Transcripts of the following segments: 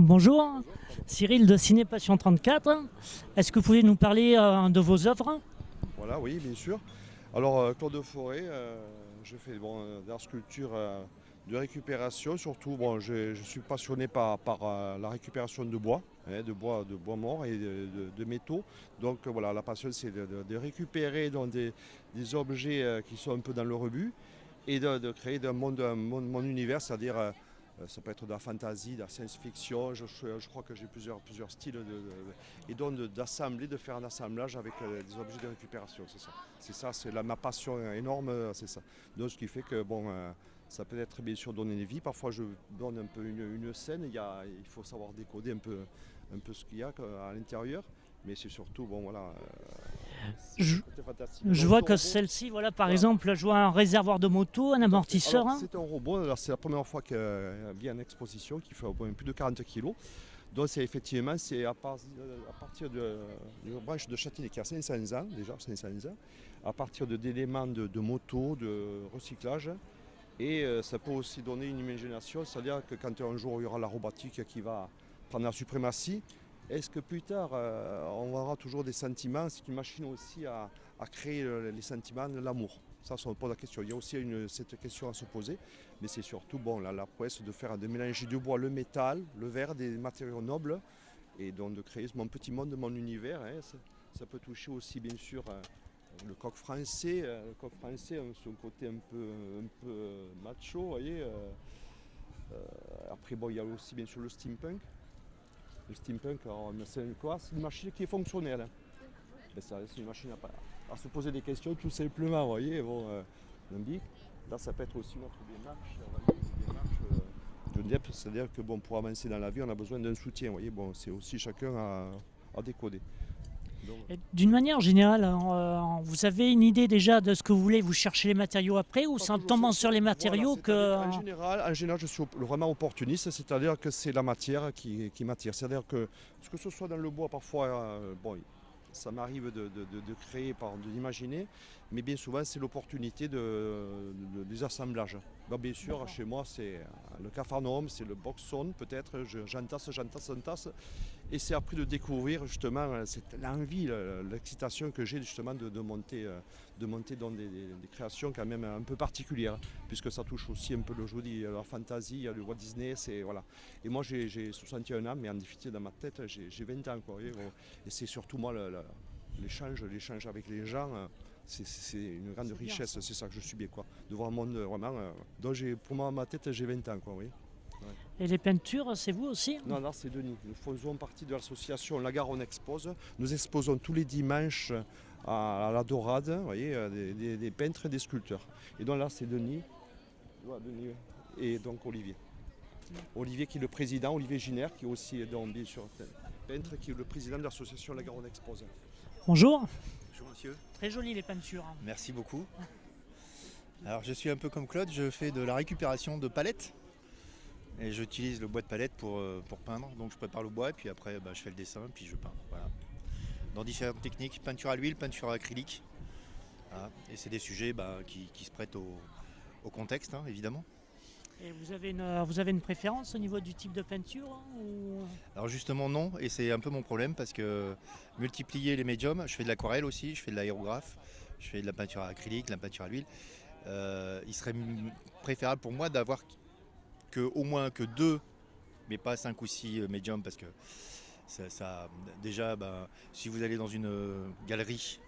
Bonjour, Cyril de Ciné Passion 34. Est-ce que vous pouvez nous parler de vos œuvres? Voilà, oui, bien sûr. Alors, Claude Forêt, je fais d'art sculpture de récupération. Surtout, je suis passionné par la récupération de bois, de bois mort et de métaux. Donc voilà, la passion, c'est de récupérer des objets qui sont un peu dans le rebut et de créer mon univers, c'est-à-dire ça peut être de la fantasy, de la science-fiction. Je crois que j'ai plusieurs styles et donc d'assembler, de faire un assemblage avec des objets de récupération. C'est ça, ma passion énorme, c'est ça. Donc ce qui fait que ça peut être bien sûr donner une vie. Parfois je donne un peu une scène, il faut savoir décoder un peu ce qu'il y a à l'intérieur. Mais c'est surtout, Je, c'est fantastique. je vois que celle-ci, voilà, par exemple, je vois un réservoir de moto, un amortisseur. Alors, c'est un robot, alors, c'est la première fois qu'il vient en exposition, qui fait plus de 40 kg. Donc c'est effectivement à partir d'une branche de châtaignier qui a 500 ans, déjà 500 ans, à partir d'éléments de moto, de recyclage. Et ça peut aussi donner une imagination, c'est-à-dire que quand un jour il y aura la robotique qui va prendre la suprématie, est-ce que plus tard on aura toujours des sentiments? C'est une machine aussi à créer les sentiments, l'amour. Ça, on pose la question. Il y a aussi cette question à se poser, mais c'est surtout la prouesse de mélanger du bois, le métal, le verre, des matériaux nobles, et donc de créer mon petit monde, mon univers. Ça peut toucher aussi bien sûr le coq français. Le coq français, son côté un peu macho, vous voyez. Après, il y a aussi bien sûr le steampunk. Le steampunk, c'est une machine qui est fonctionnelle. C'est une machine à se poser des questions tout simplement, vous voyez. Là, ça peut être aussi notre démarche de depth, c'est-à-dire que pour avancer dans la vie, on a besoin d'un soutien, vous voyez. C'est aussi chacun à décoder. D'une manière générale, vous avez une idée déjà de ce que vous voulez, vous cherchez les matériaux après, ou c'est en tombant sur les matériaux que... En général, je suis vraiment opportuniste, c'est-à-dire que c'est la matière qui m'attire. C'est-à-dire que ce soit dans le bois, parfois, ça m'arrive de créer, d'imaginer, mais bien souvent c'est l'opportunité des assemblages. Bien sûr, chez moi c'est le Capharnaüm, c'est le boxon peut-être, j'entasse, et c'est après de découvrir justement l'envie, l'excitation que j'ai justement de monter dans des créations quand même un peu particulières, puisque ça touche aussi un peu je dis, la fantasy, le Walt Disney, voilà. Et moi j'ai 61 ans, mais en définitive dans ma tête j'ai 20 ans, quoi, et c'est surtout moi l'échange avec les gens. C'est une grande richesse, c'est ça que je suis bien, quoi. De voir un monde vraiment. Donc pour moi, ma tête, j'ai 20 ans, quoi, oui. Ouais. Et les peintures, c'est vous aussi? Non, c'est Denis. Nous faisons partie de l'association La Garonne Expose. Nous exposons tous les dimanches à la Dorade, vous voyez, des peintres et des sculpteurs. Et donc là, c'est Denis. Et donc Olivier. Olivier qui est le président, Olivier Giner, qui est aussi, donc, bien sûr, peintre, qui est le président de l'association La Garonne Expose. Bonjour. Bonjour monsieur. Très jolies les peintures. Merci beaucoup. Alors je suis un peu comme Claude, je fais de la récupération de palettes et j'utilise le bois de palette pour peindre. Donc je prépare le bois et puis après je fais le dessin puis je peins. Voilà. Dans différentes techniques, peinture à l'huile, peinture à acrylique. Voilà. Et c'est des sujets qui se prêtent au contexte, évidemment. Et vous avez une préférence au niveau du type de peinture ou... Alors justement non, et c'est un peu mon problème parce que multiplier les médiums, je fais de l'aquarelle aussi, je fais de l'aérographe, je fais de la peinture à acrylique, de la peinture à l'huile. Il serait préférable pour moi d'avoir au moins que 2, mais pas 5 ou 6 médiums parce que déjà si vous allez dans une galerie,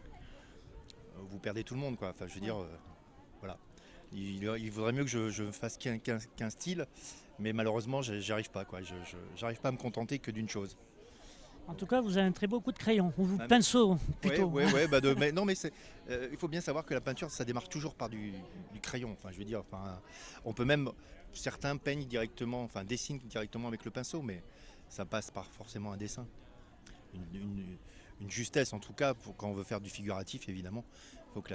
vous perdez tout le monde, quoi. Enfin je veux dire, voilà. Il vaudrait mieux que je fasse qu'un style, mais malheureusement, j'y arrive pas, quoi. J'arrive pas à me contenter que d'une chose. En tout cas, vous avez un très beau coup de crayon, ou pinceau plutôt. Ouais, il faut bien savoir que la peinture, ça démarre toujours par du crayon. Enfin, je veux dire, on peut même, certains peignent directement, dessinent directement avec le pinceau, mais ça passe par forcément un dessin. Une justesse, en tout cas, quand on veut faire du figuratif, évidemment, il faut que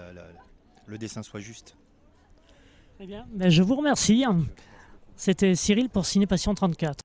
le dessin soit juste. Très bien, je vous remercie. C'était Cyril pour Ciné Passion 34.